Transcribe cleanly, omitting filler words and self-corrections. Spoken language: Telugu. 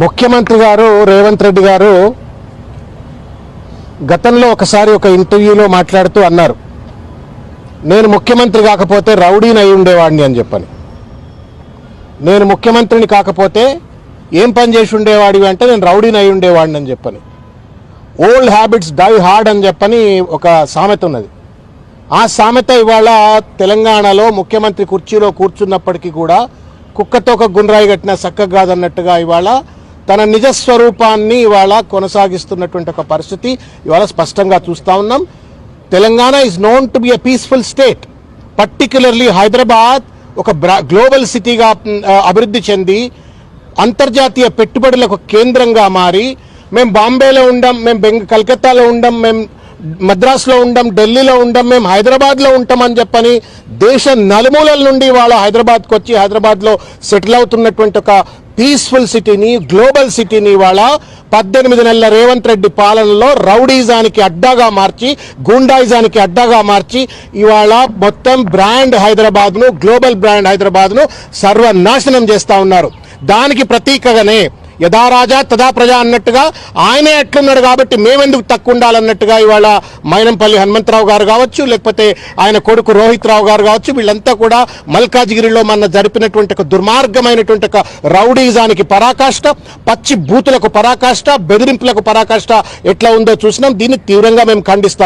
ముఖ్యమంత్రి గారు రేవంత్ రెడ్డి గారు గతంలో ఒకసారి ఒక ఇంటర్వ్యూలో మాట్లాడుతూ అన్నారు, నేను ముఖ్యమంత్రి కాకపోతే రౌడీని అయి ఉండేవాడిని అని చెప్పని. నేను ముఖ్యమంత్రిని కాకపోతే ఏం పని చేసి ఉండేవాడివి అంటే నేను రౌడీని అయి ఉండేవాడిని అని చెప్పని. ఓల్డ్ హ్యాబిట్స్ డై హార్డ్ అని చెప్పని ఒక సామెత ఉన్నది. ఆ సామెత ఇవాళ తెలంగాణలో ముఖ్యమంత్రి కుర్చీలో కూర్చున్నప్పటికీ కూడా కుక్కతో ఒక గుండ్రాయి కట్టిన చక్కగా కాదన్నట్టుగా ఇవాళ తన నిజస్వరూపాన్ని ఇవాళ కొనసాగిస్తున్నటువంటి ఒక పరిస్థితి ఇవాళ స్పష్టంగా చూస్తూ ఉన్నాం. Telangana is known to be a peaceful state. Particularly Hyderabad ఒక గ్లోబల్ సిటీగా అభివృద్ధి చెంది అంతర్జాతీయ పెట్టుబడులకు కేంద్రంగా మారి మేము బాంబేలో ఉండం, మేము కలకత్తాలో ఉండం, మేము మద్రాసులో ఉండం, ఢిల్లీలో ఉండం, మేము హైదరాబాద్లో ఉంటామని చెప్పని దేశ నలుమూలల నుండి వాళ్ళ హైదరాబాద్కి వచ్చి హైదరాబాద్లో సెటిల్ అవుతున్నటువంటి ఒక పీస్ఫుల్ సిటీని, గ్లోబల్ సిటీని ఇవాళ 18 నెలల రేవంత్ రెడ్డి పాలనలో రౌడీజానికి అడ్డాగా మార్చి, గూండాయిజానికి అడ్డాగా మార్చి ఇవాళ మొత్తం బ్రాండ్ హైదరాబాద్ను, గ్లోబల్ బ్రాండ్ హైదరాబాద్ను సర్వనాశనం చేస్తూ ఉన్నారు. దానికి ప్రతీకగానే యథా రాజా తదా ప్రజా అన్నట్టుగా ఆయనే ఎట్లున్నాడు కాబట్టి మేమెందుకు తక్కువ ఉండాలన్నట్టుగా ఇవాళ మైనంపల్లి హనుమంతరావు గారు కావచ్చు, లేకపోతే ఆయన కొడుకు రోహిత్ రావు గారు కావచ్చు, వీళ్ళంతా కూడా మల్కాజిగిరిలో మన జరిపినటువంటి ఒక దుర్మార్గమైనటువంటి ఒక రౌడీజానికి పరాకాష్ట, పచ్చి బూతులకు పరాకాష్ట, బెదిరింపులకు పరాకాష్ట ఎట్లా ఉందో చూసినాం. దీన్ని తీవ్రంగా మేము ఖండిస్తాం.